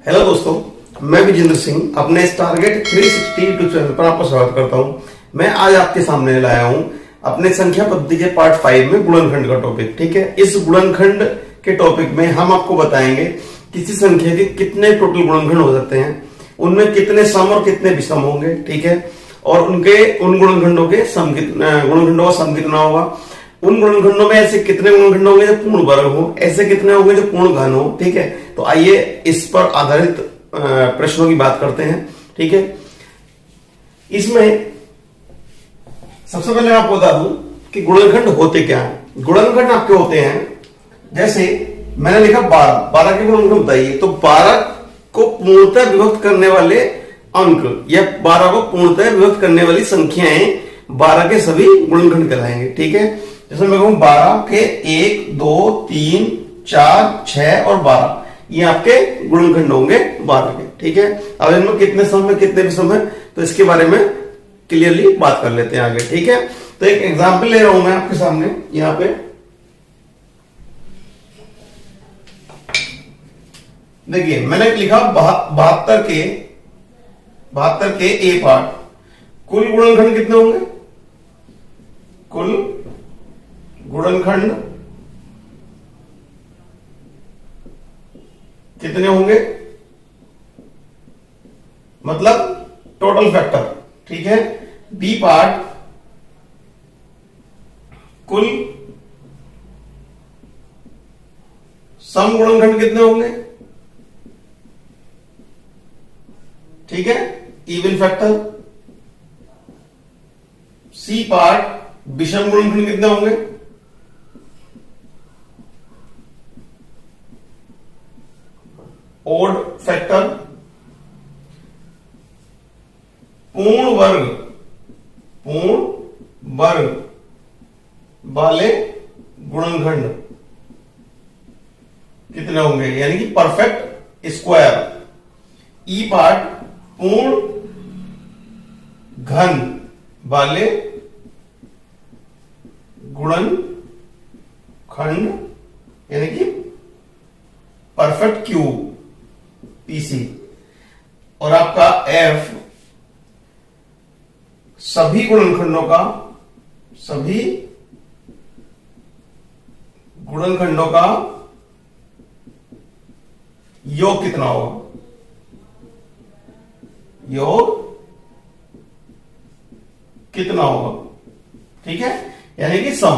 Hello दोस्तों, मैं विजेंद्र सिंह अपने इस टारगेट 360 यूट्यूब चैनल पर आपका स्वागत करता हूं। मैं आज आपके सामने लाया हूं अपने संख्या पद्धति के पार्ट 5 में गुणनखंड का टॉपिक। ठीक है, इस गुणनखंड के टॉपिक में हम आपको बताएंगे किसी संख्या के कितने टोटल गुणनखंड हो सकते हैं, उनमें कितने सम और कितने विषम होंगे। ठीक है, और उन गुणनखंडों के गुणनखंडों का सम कितना होगा, उन गुणनखंडों में ऐसे कितने गुणनखंड होंगे जो पूर्ण वर्ग हो, ऐसे कितने होंगे जो पूर्ण घन हो। ठीक है, तो आइए इस पर आधारित प्रश्नों की बात करते हैं। ठीक है, इसमें सबसे पहले आपको बता दूं कि गुणनखंड होते क्या हैं। गुणनखंड आपके होते हैं, जैसे मैंने लिखा 12 के गुणनखंड बताइए, तो 12 को पूर्णतः विभक्त करने वाले अंक या 12 को पूर्णतः विभक्त करने वाली संख्याएं 12 के सभी गुणनखंड कहलाएंगे। ठीक है, जैसे मैं कहूं 12 के 1, 2, 3, 4, 6 और 12, ये आपके गुणनखंड होंगे 12 के। ठीक है, अब इनमें कितने सम है कितने विषम है, तो इसके बारे में क्लियरली बात कर लेते हैं आगे। ठीक है, तो एक एग्जांपल ले रहा हूं मैं आपके सामने। यहां पे देखिए, मैंने लिखा 72 के ए पार्ट, कुल गुणनखंड कितने होंगे, कुल गुणनखंड कितने होंगे, मतलब टोटल फैक्टर। ठीक है, बी पार्ट, कुल सम गुणनखंड कितने होंगे। ठीक है, इवन फैक्टर। सी पार्ट, विषम गुणनखंड कितने होंगे, ओड फैक्टर। पूर्ण वर्ग वाले गुणनखंड कितने होंगे, यानी कि परफेक्ट स्क्वायर। ई पार्ट, पूर्ण घन वाले गुणनखंड, यानी कि परफेक्ट क्यूब, पीसी। और आपका एफ, सभी गुणनखंडों का योग कितना होगा, योग कितना होगा। ठीक है, यानी कि सम,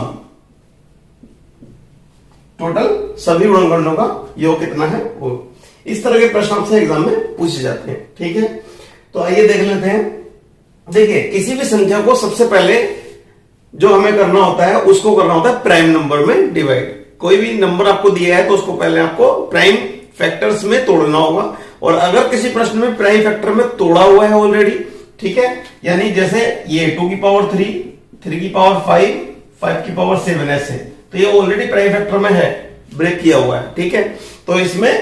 टोटल सभी गुणनखंडों का योग कितना है वो। इस तरह के प्रश्न आपसे एग्जाम में पूछे जाते हैं। ठीक है, तो आइए देख लेते हैं। देखिए, किसी भी संख्या को सबसे पहले जो हमें करना होता है उसको करना होता है प्राइम नंबर में डिवाइड। कोई भी नंबर आपको दिया है तो उसको पहले आपको प्राइम फैक्टर्स में तोड़ना होगा। और अगर किसी प्रश्न में प्राइम फैक्टर में तोड़ा हुआ है ऑलरेडी, ठीक है, यानी जैसे ये 2 की पावर 3, 3 की पावर 5, 5 की पावर 7 ऐसे, तो ये ऑलरेडी प्राइम फैक्टर में है, ब्रेक किया हुआ है। ठीक है, तो इसमें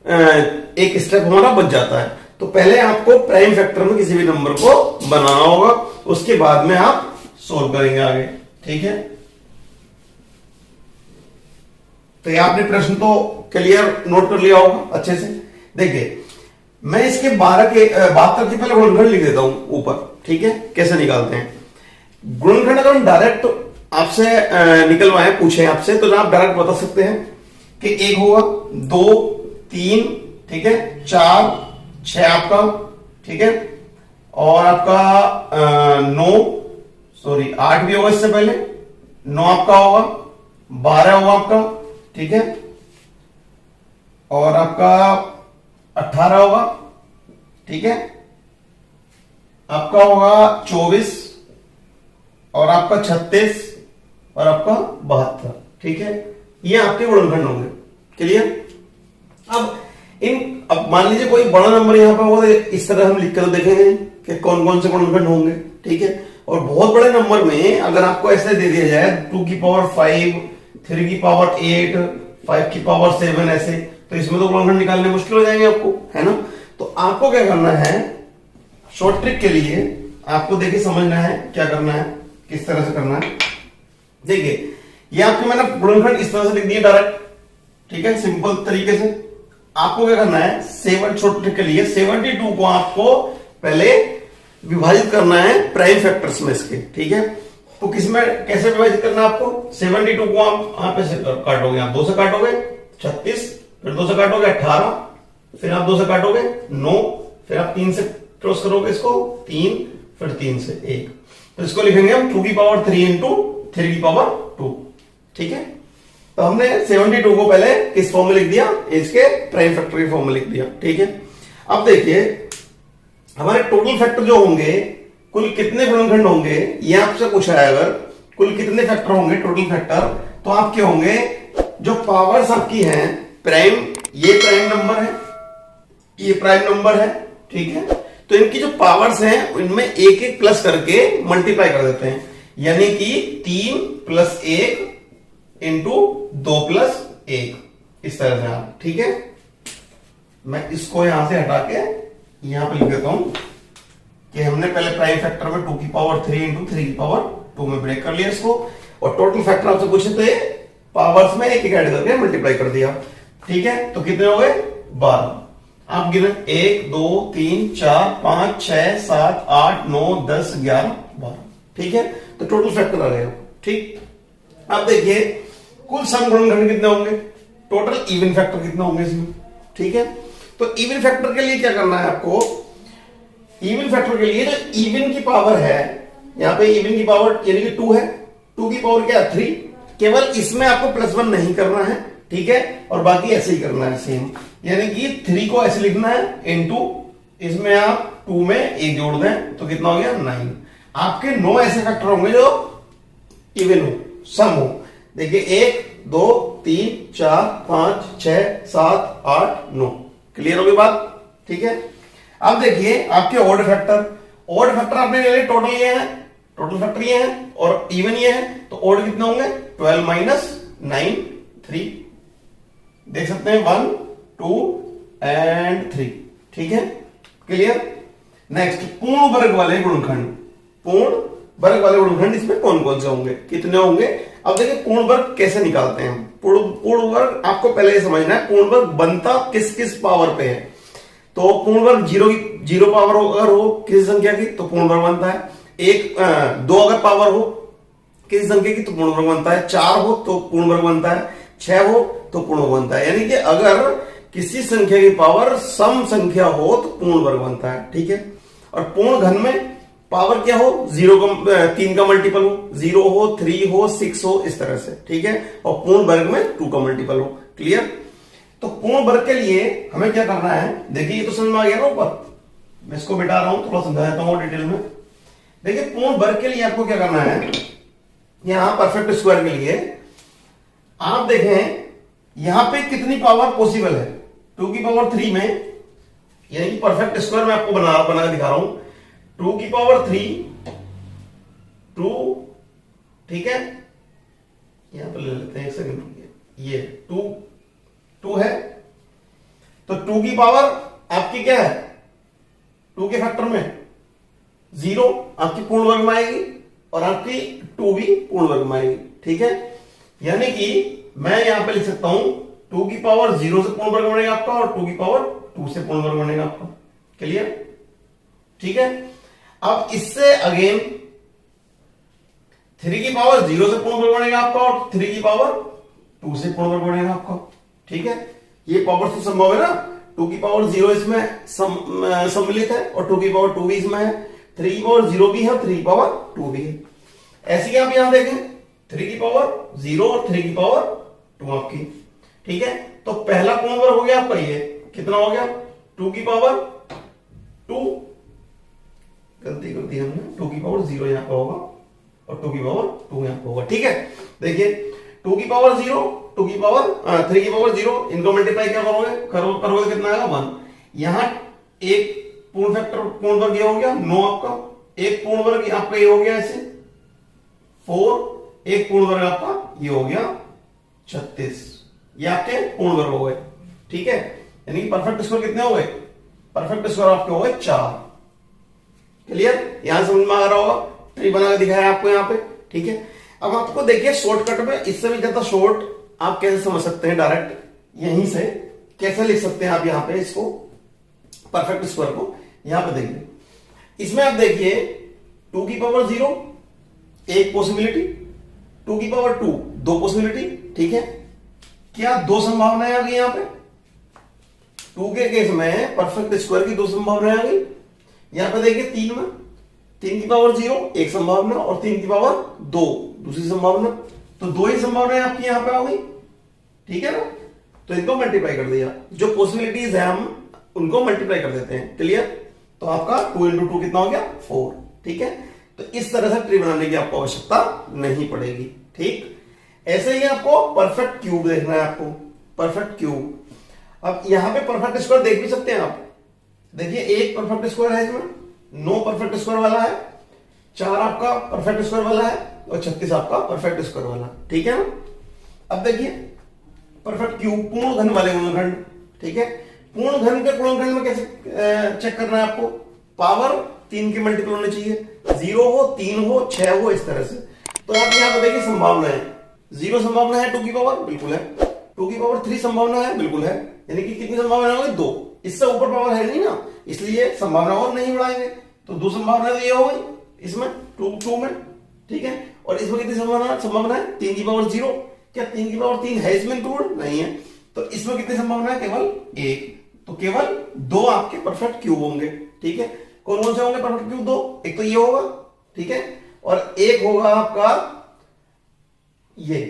एक स्टेप हमारा बच जाता है। तो पहले आपको प्राइम फैक्टर में किसी भी नंबर को बनाना होगा, उसके बाद में आप सोल्व करेंगे आगे। ठीक है, तो ये आपने प्रश्न तो क्लियर नोट कर लिया होगा अच्छे से। देखिए, मैं इसके 72 के पहले गुणनखंड लिख देता हूं ऊपर। ठीक है, कैसे निकालते हैं गुणनखंड। अगर हम डायरेक्ट आपसे निकलवाए, पूछे आपसे, तो आप डायरेक्ट बता सकते हैं कि 1 होगा, 2, 3, ठीक है, 4, 6 आपका। ठीक है, और आपका 8 भी होगा इससे पहले, 9 आपका होगा, 12 होगा आपका। ठीक है, और आपका 18 होगा। ठीक है, आपका होगा 24, और आपका 36, और आपका 72। ठीक है, ये आपके गुणनखंड होंगे। क्लियर। अब मान लीजिए कोई बड़ा नंबर यहां पर होगा, इस तरह हम लिख कर देखेंगे कि कौन कौन से गुणनखंड होंगे। ठीक है, और बहुत बड़े नंबर में अगर आपको ऐसे दे दिया जाए 2 की पावर 5, 3 की पावर 8, 5 की पावर 7 ऐसे, तो इसमें तो गुणनखंड निकालने मुश्किल हो जाएंगे आपको, है ना। तो आपको क्या करना है, शॉर्ट ट्रिक के लिए आपको देखिए समझना है क्या करना है, किस तरह से करना है। देखिए, ये आपके मैंने गुणनखंड इस तरह से लिख दिए डायरेक्ट, ठीक है, सिंपल तरीके से। आपको क्या करना है, 7 छोटे के लिए 72 को आपको पहले विभाजित करना है प्राइम फैक्टर्स में इसके, ठीक है। तो किसमें कैसे विभाजित करना है आपको, 72 को आप यहां पे से काटोगे, आप 2 से काटोगे 36, फिर 2 से काटोगे 18, फिर आप 2 से काटोगे 9, फिर आप 3 से क्रॉस करोगे इसको 3, फिर 3 से 1, तो इसको लिखेंगे हम 2 की पावर 3 इंटू 3 की पावर 2, ठीक है। तो हमने 72 को पहले किस फॉर्म में लिख दिया, इसके प्राइम फैक्टर के फॉर्म में लिख दिया, ठीक है। अब देखिए हमारे टोटल फैक्टर जो होंगे, कुल कितने गुणनखंड होंगे, ये आपसे पूछा है, अगर कुल कितने फैक्टर होंगे टोटल फैक्टर, तो आपके होंगे जो पावर्स आपकी हैं प्राइम, ये प्राइम नंबर है, ये प्राइम नंबर है, ठीक है। तो इनकी जो पावर्स हैं इनमें एक एक प्लस करके मल्टीप्लाई कर देते हैं, यानी कि 3 + 1 इंटू 2 + 1, इस तरह से आप, ठीक है। मैं इसको यहां से हटा के यहां पे लिख देता हूं कि हमने पहले प्राइम फैक्टर में 2 की पावर 3 इंटू 3 की पावर 2 में ब्रेक कर लिया इसको, और टोटल फैक्टर आपसे पूछे थे पावर्स में एक एक ऐड करके मल्टीप्लाई कर दिया, ठीक है। तो कितने हो गए, 12। आप गिने 1 2 3 4 5 6 7 8 9 10 11 12, ठीक है। तो टोटल फैक्टर आ गया, ठीक। अब देखिए कुल सम गुणनखंड कितने होंगे, टोटल इवन फैक्टर कितने होंगे इसमें, ठीक है। तो इवन फैक्टर के लिए क्या करना है आपको, इवन फैक्टर के लिए जो इवन की पावर है, यहां पे इवन की पावर यानी कि 2 है, 2 की पावर क्या 3, केवल इसमें आपको +1 नहीं करना है, ठीक है, और बाकी ऐसे ही करना है सेम, यानी कि 3 को ऐसे लिखना है इनटू इसमें आप 2 में 1 जोड़ दें तो कितना हो गया 9। आपके 9 ऐसे फैक्टर होंगे जो इवन हो, सम हो। देखिए 1 2 3 4 5 6 7 8 9, क्लियर होगी बात, ठीक है। अब देखिए आपके ऑड फैक्टर आपने ले लिए, टोटल ये है, टोटल फैक्टर ये है और इवन ये है, तो ऑड कितने होंगे 12 - 9 3, देख सकते हैं 1 2 एंड 3, ठीक है, क्लियर। नेक्स्ट पूर्ण वर्ग वाले गुणनखंड इसमें कौन कौन से होंगे, कितने होंगे। अब देखिए पूर्ण वर्ग कैसे निकालते हैं, पूर्ण वर्ग आपको पहले ये समझना है, पूर्ण वर्ग बनता किस किस पावर पे है। तो पूर्ण वर्ग 0 पावर अगर हो किसी संख्या की तो पूर्ण वर्ग बनता है, 2 अगर पावर हो किसी संख्या की तो पूर्ण वर्ग बनता है, 4 हो तो पूर्ण वर्ग बनता है, 6 हो तो पूर्ण वर्ग बनता है, यानी कि अगर किसी संख्या की पावर सम संख्या हो तो पूर्ण वर्ग बनता है, ठीक है। और पूर्ण घन में पावर क्या हो, 3 का मल्टीपल हो, 0 हो 3 हो 6 हो, इस तरह से, ठीक है। और पूर्ण वर्ग में 2 का मल्टीपल हो, क्लियर। तो पूर्ण वर्ग के लिए हमें क्या करना है, देखिए ये तो समझ में आ गया ना ऊपर, मैं इसको मिटा रहा हूं, थोड़ा समझा देता हूं डिटेल में। देखिए पूर्ण वर्ग के लिए आपको क्या करना है, यहां परफेक्ट स्क्वायर के लिए आप देखें यहां पे कितनी पावर पॉसिबल है, 2 की पावर 3 में, यानी कि परफेक्ट स्क्वायर मैं आपको बना के दिखा रहा हूं, 2 की पावर 3 2, ठीक है। यहां पर ले लेते हैं, एक सेकंड, ये 2 है, तो 2 की पावर आपकी क्या है, 2 के फैक्टर में 0 आपकी पूर्ण वर्ग में आएगी और आपकी 2 भी पूर्ण वर्ग में आएगी, ठीक है। यानी कि मैं यहां पे लिख सकता हूं 2 की पावर 0 से पूर्ण वर्ग बनेगा आपका और 2 की पावर 2 से पूर्ण वर्ग बनेगा आपका, क्लियर, ठीक है। अब इससे अगेन 3 की पावर 0 से पूर्ण वर्ग बनेगा आपका और 3 की पावर 2 से पूर्ण वर्ग बनेगा आपका, ठीक है। ये पावर तो संभव है ना, 2 की पावर 0 इसमें सम्मिलित है और 2 की पावर 2 भी इसमें है, 3 की पावर 0 भी है और 3 की पावर 2 भी है। ऐसे ही आप यहां देखें 3 की पावर 0 और 3 की पावर 2 आपकी, ठीक है। तो पहला पूर्ण वर्ग हो गया आपका, ये कितना हो गया 2 की पावर 2, गलती कर दी हमने, 2 की पावर 0 यहां पर होगा और 2 की पावर 2 यहां पर होगा, ठीक है। देखिए 2 की पावर 0, 2 की पावर 3 की पावर 0, इनको मल्टीप्लाई क्या करोगे कितना आएगा 1। यहां एक पूर्ण फैक्टर पूर्ण वर्ग ये हो गया 9 आपका, एक पूर्ण वर्ग आपका ये हो गया ऐसे 4, एक पूर्ण वर्ग आपका ये हो गया 36, ये आपके पूर्ण वर्ग हो गए, ठीक है। यानी कि परफेक्ट स्क्वायर कितने हो गए, परफेक्ट स्क्वायर आपके हो गए 4, क्लियर। यहां समझ में आ रहा होगा, ट्री बना के दिखाया आपको यहां पे, ठीक है। अब आपको देखिए शॉर्टकट में इससे भी ज्यादा शॉर्ट आप कैसे समझ सकते हैं, डायरेक्ट यहीं से कैसे लिख सकते हैं आप यहां पे इसको परफेक्ट स्क्वायर को, यहां पे देखिए इसमें आप देखिए 2 की पावर 0 एक पॉसिबिलिटी, 2 की पावर 2 दो पॉसिबिलिटी, ठीक है। क्या दो संभावनाएं आ गई यहां पे, 2 के केस में परफेक्ट स्क्वायर की दो संभावनाएं आ गई। यहां पे देखिए 3 में 3 की पावर 0 एक संभावना और 3 की पावर 2 दूसरी संभावना, तो दो ही संभावनाएं आपकी यहां पे आ गई, ठीक है ना। तो इनको मल्टीप्लाई कर दिया, जो पॉसिबिलिटीज है हम उनको मल्टीप्लाई कर देते हैं, क्लियर। तो आपका 2 इंटू 2 कितना हो गया 4, ठीक है। तो इस तरह से ट्री बनाने की आपको आवश्यकता नहीं पड़ेगी, ठीक। ऐसे ही आपको परफेक्ट क्यूब देखना है, आपको परफेक्ट क्यूब। अब यहां पे परफेक्ट स्क्वायर देख भी सकते हैं आप, देखिए एक परफेक्ट स्क्वायर है इसमें, 9 परफेक्ट स्क्वायर वाला है, 4 आपका परफेक्ट स्क्वायर वाला है और 36 आपका परफेक्ट स्क्वायर वाला, ठीक है ना। अब देखिए परफेक्ट क्यूब पूर्ण घन वाले गुणनखंड, ठीक है। पूर्ण घन के गुणनखंड में कैसे चेक करना है आपको, पावर 3 की मल्टीपल होनी चाहिए, 0 हो 3 हो 6 हो, इस तरह से। तो आप यहां पर देखिए संभावना है, 0 संभावना है 2 की पावर, बिल्कुल है। 2 की पावर 3 संभावना है, बिल्कुल है। यानी कि कितनी संभावना होगी 2, इससे ऊपर पावर है नहीं ना, इसलिए संभावना और नहीं बढ़ाएंगे, तो 2 संभावना तो ये हो गई इसमें 2 में, ठीक है। और इसमें कितनी संभावना है 3 की पावर 0, क्या 3 की पावर 3 है इसमें इंक्लूड नहीं है, तो इसमें कितनी संभावना है केवल 1, तो केवल 2 आपके परफेक्ट क्यूब होंगे, ठीक है। कौन कौन से होंगे परफेक्ट क्यूब 2, एक तो ये होगा, ठीक है, और एक होगा आपका ये,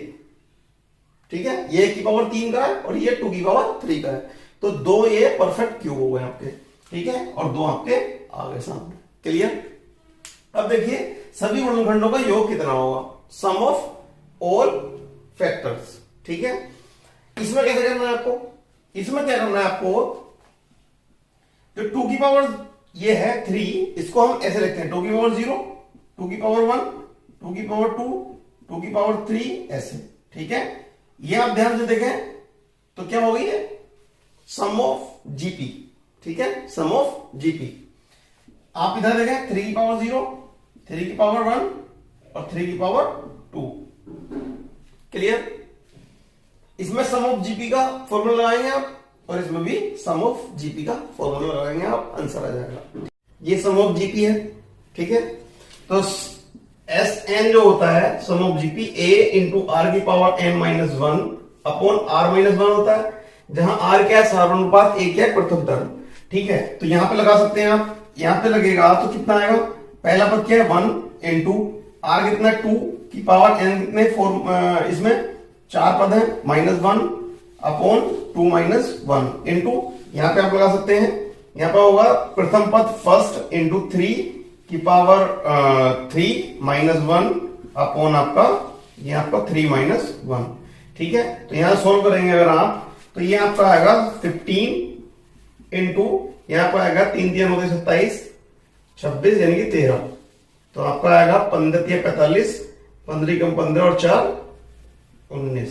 ठीक है। ये 1 की पावर 3 का है और ये 2 की पावर 3 का है, तो 2 ये परफेक्ट क्यूब हो गए आपके, ठीक है, और 2 आपके आ गए सामने, क्लियर। अब देखिए सभी गुणनखंडों का योग कितना होगा, सम ऑफ ऑल फैक्टर्स, ठीक है। इसमें कैसे करना है आपको, इसमें क्या करना है आपको, जो 2 की पावर ये है 3, इसको हम ऐसे लिखते हैं 2 की पावर 0, 2 की पावर 1, 2 की पावर 2, 2 की पावर 3, ऐसे, ठीक है। ये आप ध्यान से देखें तो क्या हो गई है, सम ऑफ जीपी, ठीक है, सम ऑफ जीपी। आप इधर देखें 3 की पावर 0, 3 की पावर 1 और 3 की पावर 2, क्लियर। इसमें सम ऑफ जीपी का फॉर्मूला लगाएंगे आप और इसमें भी सम ऑफ जीपी का फॉर्मूला लगाएंगे आप, आंसर आ जाएगा। ये सम ऑफ जीपी है, ठीक है। तो एस एन जो होता है sum of GP a into r की power n minus 1 upon r minus 1 होता है, जहां आर क्या है साधारणुपात, ए क्या है प्रथम टर्म, ठीक है। तो यहां पे लगा सकते हैं आप, यहां पे लगेगा तो कितना आएगा, पहला पद क्या है 1 इंटू आर कितना है 2 की पावर एन कितने 4, इसमें 4 पद है, -1 अपॉन 2 माइनस 1 इंटू यहां पे आप लगा सकते हैं, यहां पे होगा प्रथम पद फर्स्ट इंटू 3 की पावर 3 माइनस 1 अपॉन आपका ये आपका 3 माइनस 1, ठीक है। तो यहां सोल्व करेंगे अगर आप, तो ये आपका आएगा 15 इंटू यहां पर आएगा 3 3 होते 27, 26 यानी कि 13, तो आपका आएगा 15 3 45, 15 कम 15 और 4 19,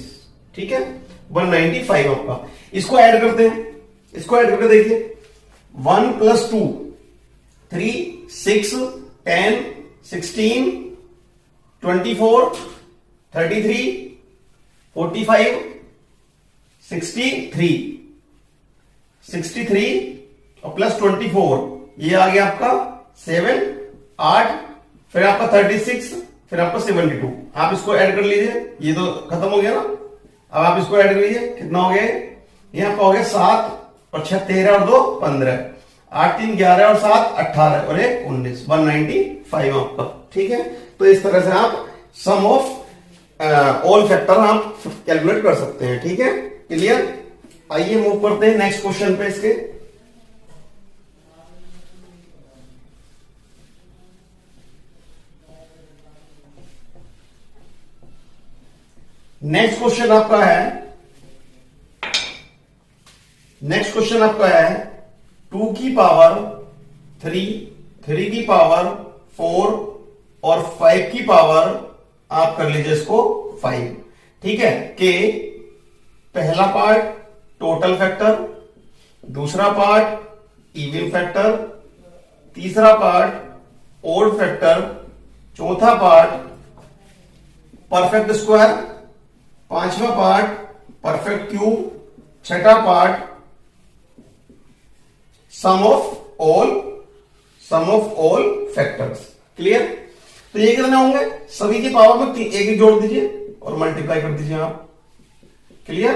ठीक है, 195 आपका। इसको ऐड करते हैं, इसको ऐड करके देखिए 1 + 2 3 6 10 16 24 33 45 63 और प्लस 24, ये आ गया आपका 7 8, फिर आपका 36, फिर आपका 72। आप इसको ऐड कर लीजिए, ये तो खत्म हो गया ना। अब आप इसको ऐड कर लीजिए, कितना हो गया ये आपका हो गया 7 और 6 13 और 2 15, 8 3 11 और 7 18 और 1 19, 195 आपका, ठीक है। तो इस तरह से आप सम ऑफ ऑल फैक्टर आप कैलकुलेट कर सकते हैं, ठीक है, क्लियर। आइए मूव करते हैं नेक्स्ट क्वेश्चन पे इसके। नेक्स्ट क्वेश्चन आपका है 2 की पावर 3, 3 की पावर 4 और 5 की पावर आप कर लीजिए इसको 5, ठीक है, के पहला पार्ट टोटल फैक्टर, दूसरा पार्ट इवन फैक्टर, तीसरा पार्ट ओड फैक्टर, चौथा पार्ट परफेक्ट स्क्वायर, पांचवा पार्ट परफेक्ट क्यूब, छठा part sum of all factors. Clear? तो ये कितने होंगे? सभी के पावर में एक एक जोड़ दीजिए और मल्टीप्लाई कर दीजिए आप। क्लियर?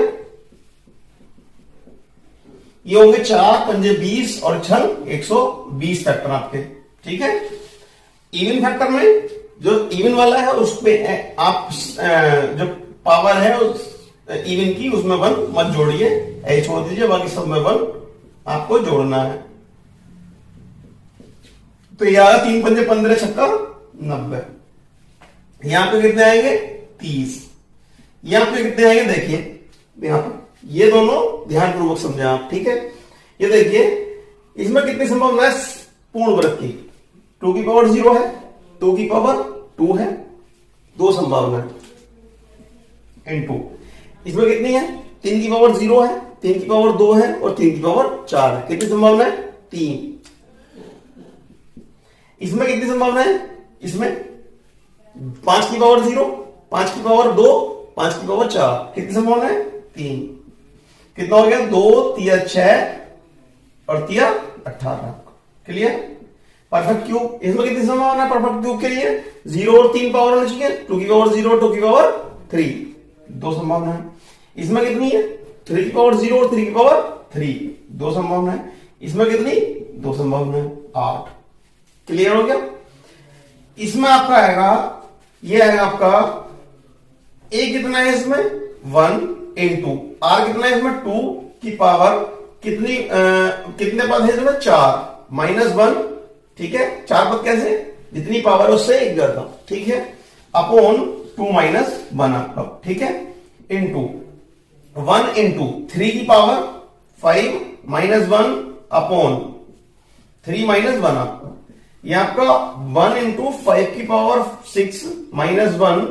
ये होंगे 4 पंजे 20 और छल 120 फैक्टर आपके। ठीक है? इवन फैक्टर में जो इवन वाला है उसमें आप जो पावर है उस इवन की उसमें 1 मत जोड़िए, ऐसे छोड़ दीजिए, बाकी सब में 1 आपको जोड़ना है। तो यहां 3 पंजे 15 छक्का 90। यहां पे कितने आएंगे? 30। यहां पे कितने आएंगे? देखिए यहां पर ये दोनों ध्यानपूर्वक समझे आप। ठीक है? ये देखिए इसमें कितनी संभावना है पूर्ण वर्ग की? 2 की पावर 0 है, 2 की पावर 2 है, 2 संभावना है इनटू इसमें कितनी है? 3 की पावर 0 है, 3 की पावर 2 है और 3 की पावर 4 है। कितनी संभावना है? 3। इसमें कितनी संभावना है? इसमें 5 की पावर 0, 5 की पावर 2, 5 की पावर 4। कितनी संभावना है? 3। कितना हो गया? 2 3 6 और 3 18। क्लियर? परफेक्ट क्यूब, इसमें कितनी संभावना है परफेक्ट क्यूब के लिए? 0 और 3 पावर होना चाहिए, 2 की पावर 0 और 2 की पावर 3, 2 संभावना है। इसमें कितनी है? 3 की पावर 0 और 3 की पावर 3, 2 संभावना है। इसमें कितनी? 2 संभावना है, 8। क्लियर हो गया? इसमें आपका आएगा, ये आएगा आपका ए कितना है इसमें? 1 इंटू आर कितना है इसमें? 2 की पावर कितनी कितने पद है इसमें? 4 माइनस 1। ठीक है? 4 पद कैसे? जितनी पावर है उससे 1 ज्यादा। ठीक है? अपॉन 2 माइनस 1 आपका। ठीक है? इंटू 1 इंटू 3 की पावर 5 माइनस 1 अपॉन 3 माइनस 1 आपका। ये आपका 1 इंटू 5 की पावर 6 माइनस 1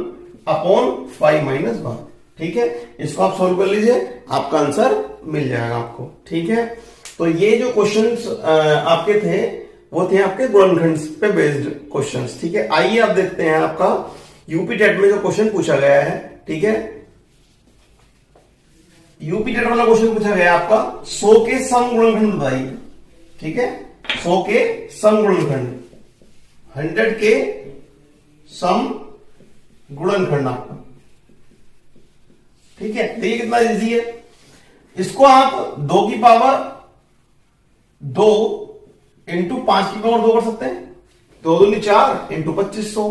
अपॉन 5 माइनस 1। ठीक है? इसको आप सोल्व कर लीजिए, आपका आंसर मिल जाएगा आपको। ठीक है? तो ये जो क्वेश्चंस आपके थे वो थे आपके गुणनखंड पे बेस्ड क्वेश्चंस। ठीक है? आइए आप देखते हैं आपका यूपी टेट में जो क्वेश्चन पूछा गया है। ठीक है? यूपी टेट वाला क्वेश्चन पूछा गया आपका 100 के सम गुणनखंड बताइए। ठीक है? 100 के सम गुणनखंड, 100 के सम गुणनखंड आपका। ठीक है? देखिए कितना इजी है। इसको आप 2 की पावर 2 इंटू 5 की पावर 2 कर सकते हैं। 2 दूनी 4 इंटू 2500।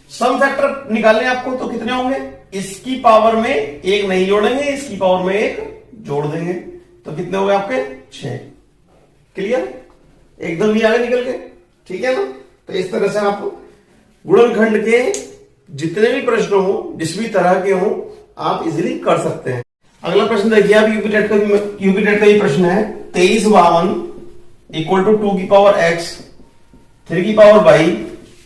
सम फैक्टर निकालने आपको तो कितने होंगे? इसकी पावर में 1 नहीं जोड़ेंगे, इसकी पावर में 1 जोड़ देंगे, तो कितने हो गए आपके? 6। क्लियर? एकदम ही आगे निकल के। ठीक है ना? तो इस तरह से आप गुणनखंड के जितने भी प्रश्न हो, जिस भी तरह के हो, आप इजीली कर सकते हैं। अगला प्रश्न देखिए आप, यूपी टेट का ही प्रश्न है। 2352 इक्वल टू 2 की पावर x, 3 की पावर y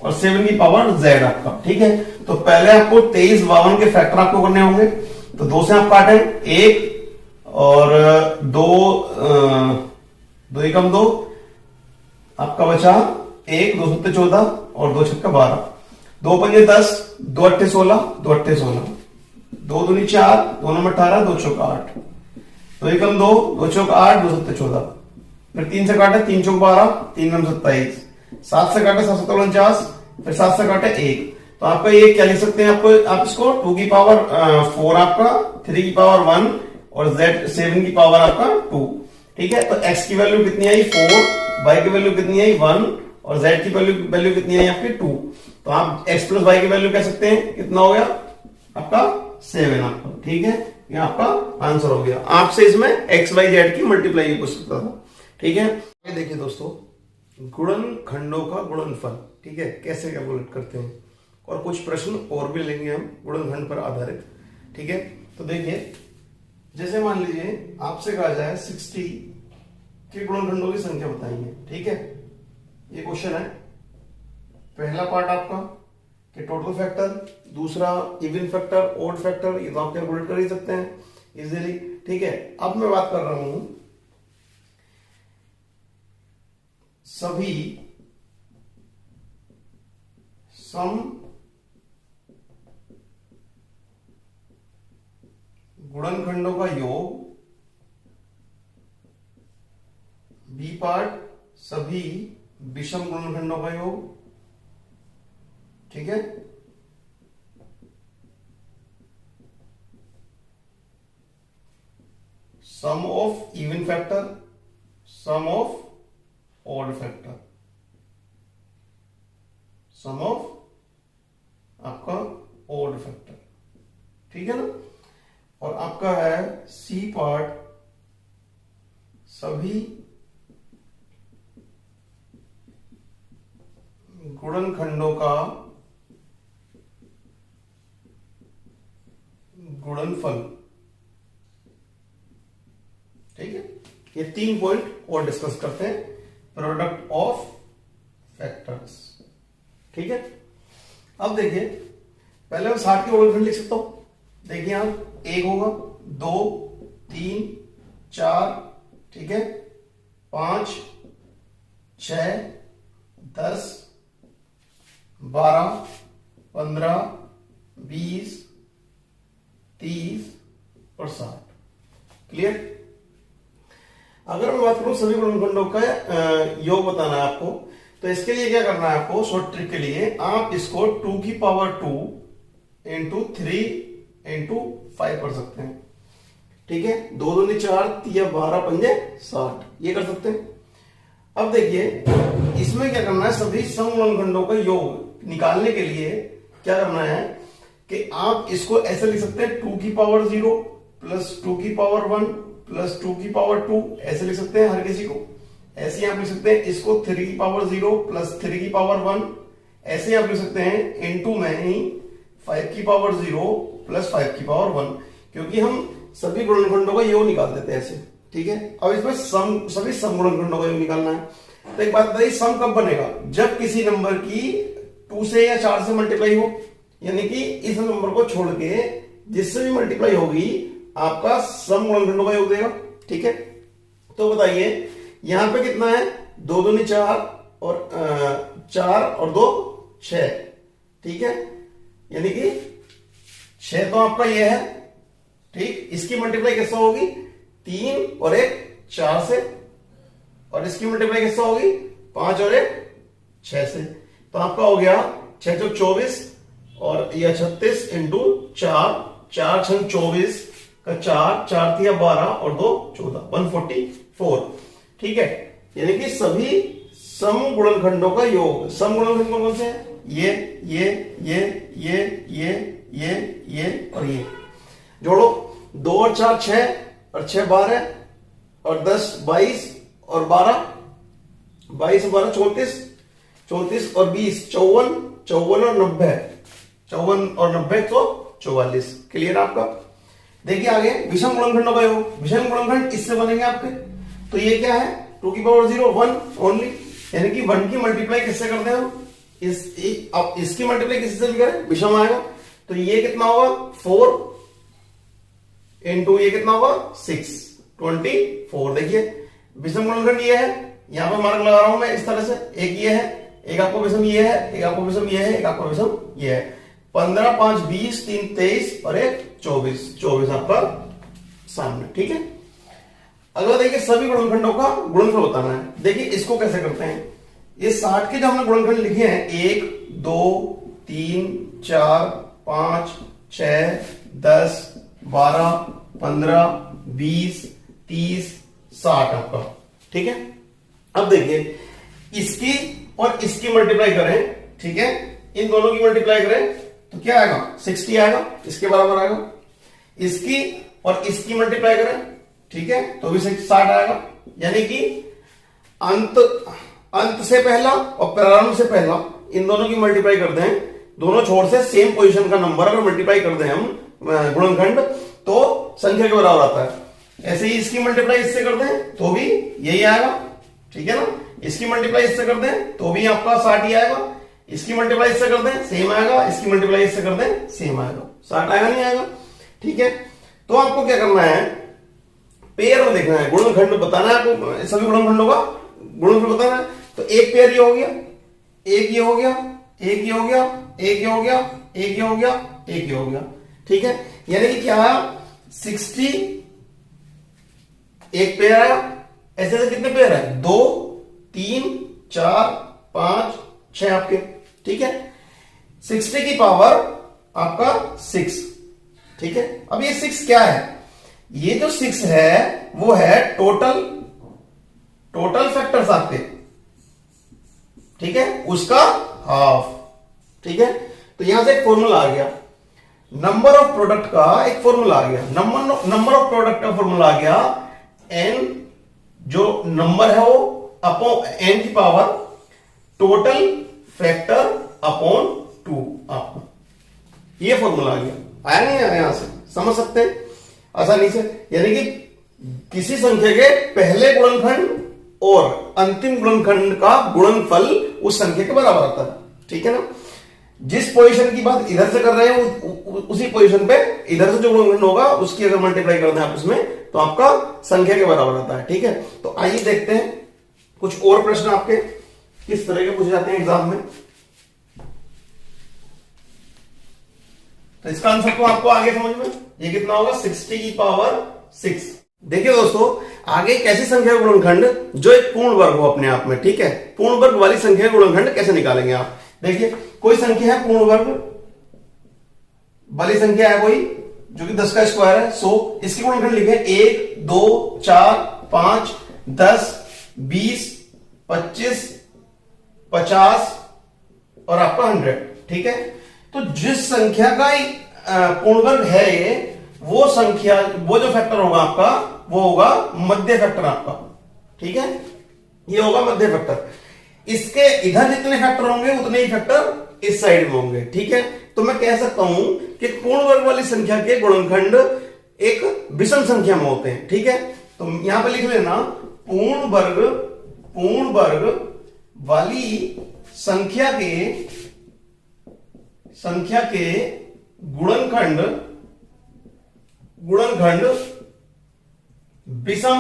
और 7 की पावर z आपका। ठीक है? तो पहले आपको 2352 के फैक्टर आपको करने होंगे। तो 2 से आप काटें 1 और 2 2 एकम 2 आपका बचा 1, 2 सत्ते 14 और 2 छक्का 12, 2 पंजे 10, 2 अट्ठे 16, 2 अट्ठे 16, 2 दूनी 4, 2 नंबर 18, 2 चौक 8, 2 एकम 2, 2 चौक 8, 2 सत्ते 14, फिर 3 से काटे 3 चौक 12, 3 नंबर 27, 7 से काटे 7 सत्ते 49, फिर 7 से काटे 1। तो आपका ये क्या लिख सकते हैं? आप इसको 2 की पावर 4 आपका, 3 की पावर 1 और z 7 की पावर आपका 2। ठीक है? तो x की वैल्यू कितनी आई? 4, y की वैल्यू कितनी आई? 1 और z की वैल्यू कितनी आई आपकी? 2। तो आप x प्लस y की वैल्यू कह सकते हैं, कितना हो गया आपका? 7 आपका। ठीक है? ये आपका आंसर हो गया। आपसे इसमें x y z की मल्टीप्लाई भी पूछ सकता था। ठीक है? देखिए दोस्तों, गुणनखंडों का गुणनफल, ठीक है, कैसे कैलकुलेट करते हैं, और कुछ प्रश्न और भी लेंगे हम गुणनखंड पर आधारित। ठीक है? तो देखिए, जैसे मान लीजिए आपसे कहा जाए 60 के गुणनखंडों की संख्या बताइए। ठीक है? ये क्वेश्चन है। पहला पार्ट आपका कि टोटल फैक्टर, दूसरा इवन फैक्टर, ऑड फैक्टर, ये तो आप कैलकुलेट कर ही सकते हैं इजीली। ठीक है? अब मैं बात कर रहा हूं सभी सम गुणनखंडों का योग बी पार्ट सभी विषम गुणनखंडों का योग, ठीक है। Sum of even factor, sum of odd factor, sum of आपका ऑड फैक्टर, ठीक है ना। और आपका है सी पार्ट सभी गुणनखंडों का गुणनफल, ठीक है। ये 3 पॉइंट और डिस्कस करते हैं, प्रोडक्ट ऑफ फैक्टर्स, ठीक है। अब देखिए, पहले मैं 60 के गुणनखंड लिख सकता हूं। देखिए यहां 1 होगा, 2, 3, 4, ठीक है, 5, 6, 10, 12, 15, 20, 30 और 60। क्लियर। अगर मैं बात करूं सभी गुणनखंडों का योग बताना है आपको, तो इसके लिए क्या करना है आपको, शॉर्ट ट्रिक के लिए आप इसको 2 की पावर 2 इंटू 3 इंटू 5 कर सकते हैं, ठीक है। 2 दूनी 4, 3 12 पंजे 60, ये कर सकते हैं। अब देखिए इसमें क्या करना है, सभी समगुणनखंडों का योग निकालने के लिए क्या करना है कि आप इसको ऐसे लिख सकते हैं 2 की पावर 0 प्लस 2 की पावर 1 प्लस 2 की पावर 2, ऐसे लिख सकते हैं हर किसी को। ऐसे आप लिख सकते हैं इसको 3 की पावर 0 प्लस 3 की पावर 1, ऐसे आप लिख सकते हैं इनटू में ही 5 की पावर 0 प्लस 5 की पावर 1, क्योंकि हम सभी गुणनखंडों का योग निकाल देते हैं ऐसे, ठीक है। अब इसमें सभी सम गुणनखंडों का योग निकालना है। तो एक बात बताइए, सम कब बनेगा, जब किसी नंबर की 2 से या 4 से मल्टीप्लाई हो, यानी कि इस नंबर को छोड़ के जिससे भी मल्टीप्लाई होगी आपका सम गुणनखंडों का योग देगा, ठीक है। तो बताइए यहां पे कितना है, 2 दूनी 4 और 4 और 2 6, ठीक है, यानी कि 6 तो आपका ये है, ठीक। इसकी मल्टीप्लाई कैसा होगी, 3 और 1 4 से, और इसकी मल्टीप्लाई कैसा होगी, 5 और 1 6 से। तो आपका हो गया 6 चौक 24 और यह 36 इंटू 4, 4 छंग 24 का 4, 4 तिया 12 और 2 14, 144, ठीक है। यानी कि सभी सम गुणनखंडों का योग, सम गुणनखंड कौन से हैं, ये और ये जोड़ो, 2 और 4 6 और 6 12 और 10 22 और 12 22 और 12 34, 34 और 20 54, 54 और 90, 54 और 90 तो 44। क्लियर आपका। देखिए आगे विषम गुणनखंडों का योग, विषम गुणनखंड इससे बनेंगे आपके। तो ये क्या है, 2 की पावर 0 1 ओनली, यानी कि 1 की मल्टीप्लाई किससे करते हैं हम, अब इसकी मल्टीप्लाई किससे भी करें, विषम आएगा। तो ये कितना होगा 4 इंटू ये कितना होगा 6, 24। देखिए विषम गुणनखंड ये है, यहां पर मार्क लगा रहा हूं मैं इस तरह से, एक ये है, एक आपको विषम ये है, एक आपको विषम ये है, एक आपको विषम ये है। 15 5 20 3 23 और 1 24, 24 आपका सामने, ठीक है। अगला देखिए सभी गुणनखंडों का गुणनफल बताना है। देखिए इसको कैसे करते हैं, ये 60 के जो हमने गुणनखंड लिखे हैं 1 2 3 4 5 6 10 12 15 20 30 60 आपका, ठीक है। अब देखिए इसकी और इसकी मल्टीप्लाई करें, ठीक है, इन दोनों की मल्टीप्लाई करें तो क्या आएगा 60 आएगा, इसके बराबर आएगा। इसकी और इसकी मल्टीप्लाई करें, ठीक है, तो भी 60 आएगा। यानी कि अंत से पहला और प्रारंभ से पहला इन दोनों की मल्टीप्लाई कर दें, दोनों छोर से सेम पोजीशन का नंबर अगर मल्टीप्लाई कर दें हम गुणनखंड तो संख्या के बराबर आता है। ऐसे ही इसकी मल्टीप्लाई इससे कर दें तो भी यही आएगा, ठीक है ना। इसकी मल्टीप्लाई इससे कर दें तो भी आपका 60 ही आएगा, इसकी मल्टीप्लाई इससे कर दें सेम आएगा, इसकी मल्टीप्लाई इससे कर दें सेम आएगा, 60 आएगा नहीं आएगा, ठीक है। तो आपको क्या करना है, पेयर में देखना है, गुणनखंड बताना है आपको, सभी गुणनखंडों का गुणनफल बताना है। तो एक पेयर ये हो गया, एक ये हो गया, एक ये हो गया, एक ये हो गया, एक ये हो गया, एक ये हो गया, ठीक है। यानी कि क्या 60 एक पेयर आया, ऐसे ऐसे कितने पेयर है? 2 3 4 5 6 आपके, ठीक है। 60 की पावर आपका 6, ठीक है। अब ये 6 क्या है? ये जो 6 है वो है टोटल फैक्टर्स आपके, ठीक है, उसका हाफ, ठीक है। तो यहां से एक फॉर्मूला आ गया, नंबर ऑफ प्रोडक्ट का एक फॉर्मूला आ गया, नंबर ऑफ प्रोडक्ट का फॉर्मूला आ गया, एन जो नंबर है वो अपॉन एन की पावर टोटल फैक्टर अपॉन 2 आपको, ये फॉर्मूला आ गया। आया नहीं आया? यहां से समझ सकते हैं आसानी से। यानी कि किसी संख्या के पहले गुणनखंड और अंतिम गुणनखंड का गुणनफल उस संख्या के बराबर आता है, ठीक है ना। जिस पोजीशन की बात इधर से कर रहे हैं उसी पोजीशन पे इधर से जो गुणनखंड होगा उसकी अगर मल्टीप्लाई कर दें आप इसमें तो आपका संख्या के बराबर आता है, ठीक है। तो आइए देखते हैं कुछ और प्रश्न आपके किस तरह के पूछे जाते हैं एग्जाम में। तो इसका आंसर तो आपको आगे समझ में, ये कितना होगा? 60 की पावर 6। देखिए दोस्तों, आगे एक ऐसी संख्या का गुणनखंड जो एक पूर्ण वर्ग हो अपने आप में, ठीक है। पूर्ण वर्ग वाली संख्या का गुणनखंड कैसे निकालेंगे आप? देखिए, कोई संख्या है पूर्ण वर्ग वाली संख्या है कोई जो कि 10 का स्क्वायर है 100, इसके गुणनखंड लिखे 1 2 4 5 10 20 25 50 और आपका 100, ठीक है। तो जिस संख्या का पूर्ण वर्ग है ये, वो संख्या, वो जो फैक्टर होगा आपका वो होगा मध्य फैक्टर आपका, ठीक है। ये होगा मध्य फैक्टर। इसके इधर जितने फैक्टर होंगे उतने ही फैक्टर इस साइड में होंगे, ठीक है। तो मैं कह सकता हूं कि पूर्ण वर्ग वाली संख्या के गुणनखंड एक विषम संख्या में होते हैं, ठीक है। तो यहां पे लिख लेना, पूर्ण वर्ग वाली संख्या के गुणनखंड विषम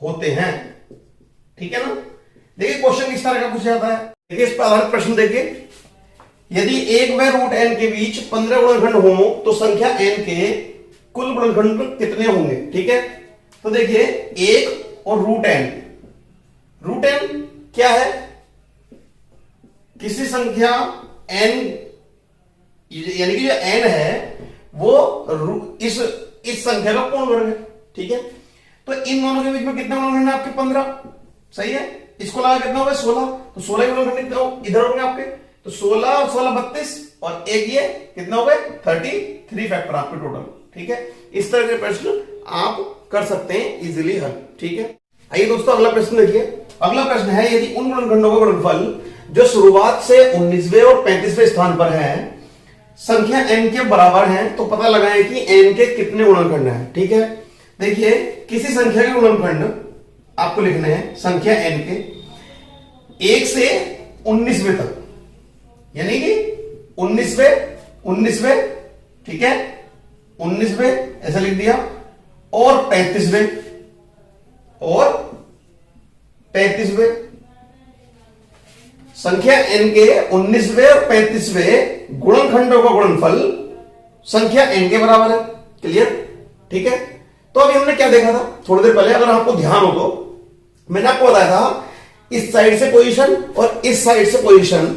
होते हैं, ठीक है ना। देखिए क्वेश्चन किस तरह का पूछा जाता है। देखिए इस पर आधारित प्रश्न देखिए, यदि 1 व रूट n के बीच 15 गुणनखंड हो तो संख्या n के कुल गुणनखंड कितने होंगे, ठीक है। तो देखिए 1 और रूट n क्या है? किसी संख्या n, यानी कि जो n है वो इस संख्या का पूर्ण वर्ग है, ठीक है। तो इन दोनों के बीच में कितने गुणनखंड है आपके? 15, सही है। इसको लगा कितना होगा? 16। तो 16 गुणनखंड इधर होंगे आपके, तो 16 और 16 32 और एक ये कितना हो गए? 33 फैक्टर आपके टोटल, ठीक है। इस तरह के प्रश्न आप कर सकते हैं इजीली हल, ठीक है। आइए दोस्तों अगला प्रश्न देखिए। अगला प्रश्न है, यदि उन गुणनखंडों का गुणनफल जो शुरुआत से 19वें और 35वें स्थान पर है संख्या n के बराबर है तो पता लगाएं कि n के कितने गुणनखंड हैं, ठीक है। देखिए किसी संख्या के गुणनखंड आपको लिखने हैं, संख्या n के 1 से 19वें तक, यानी कि 19वें, ठीक है, 19वें ऐसा लिख दिया, और 35वें संख्या n के 19वें और 35वें गुणनखंडों का गुणनफल संख्या n के बराबर है। क्लियर, ठीक है। तो अभी हमने क्या देखा था थोड़ी देर पहले, अगर आपको ध्यान हो तो मैंने आपको बताया था इस साइड से पोजीशन और इस साइड से पोजीशन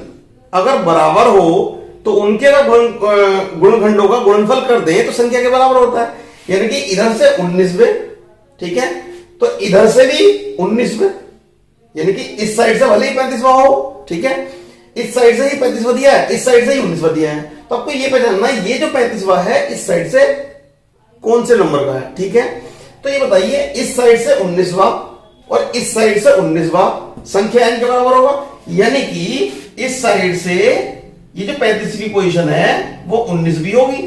अगर बराबर हो तो उनके गुणनखंडों का गुणनफल कर दें तो संख्या के बराबर होता है। यानी कि इधर से 19वें, ठीक है, तो इधर से भी 19वें, यानी कि इस साइड से भले ही 35वां हो, ठीक है, इस साइड से ही 35वां दिया है, इस साइड से ही 19वां दिया है, तो आपको ये पहचानना है ये जो 35वां है इस साइड से कौन से नंबर का है, ठीक है। तो ये बताइए इस साइड से 19वां और इस साइड से 19वां संख्या n के बराबर होगा, यानी कि इस साइड से ये जो 35वीं पोजीशन है वो 19वीं होगी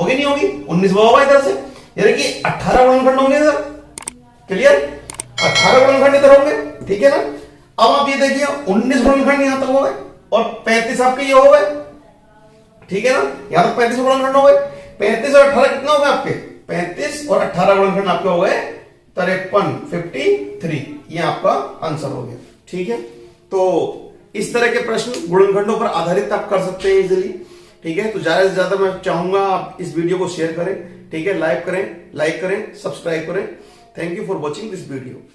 नहीं होगी? 19वां होगा इधर से, यानी कि 18 गुणनखंड होंगे इधर। क्लियर, 18 गुणनखंड इधर होंगे, ठीक है ना। अब आप ये देखिए 19 गुणनखंड यहां तक हो गए और 35 आपके ये हो गए, ठीक है ना। यहां तक 35 गुणनखंड हो गए, 35 और 18 कितना हो गए आपके? 35 और 18 गुणनखंड आपके हो गए 53, ये आपका आंसर हो गया, ठीक है। तो इस तरह के प्रश्न गुणनखंडों पर आधारित आप कर सकते हैं इजीली, ठीक है। तो ज्यादा से ज्यादा मैं चाहूंगा आप इस वीडियो को शेयर करें, ठीक है, लाइक करें, सब्सक्राइब करें, thank you for watching this video.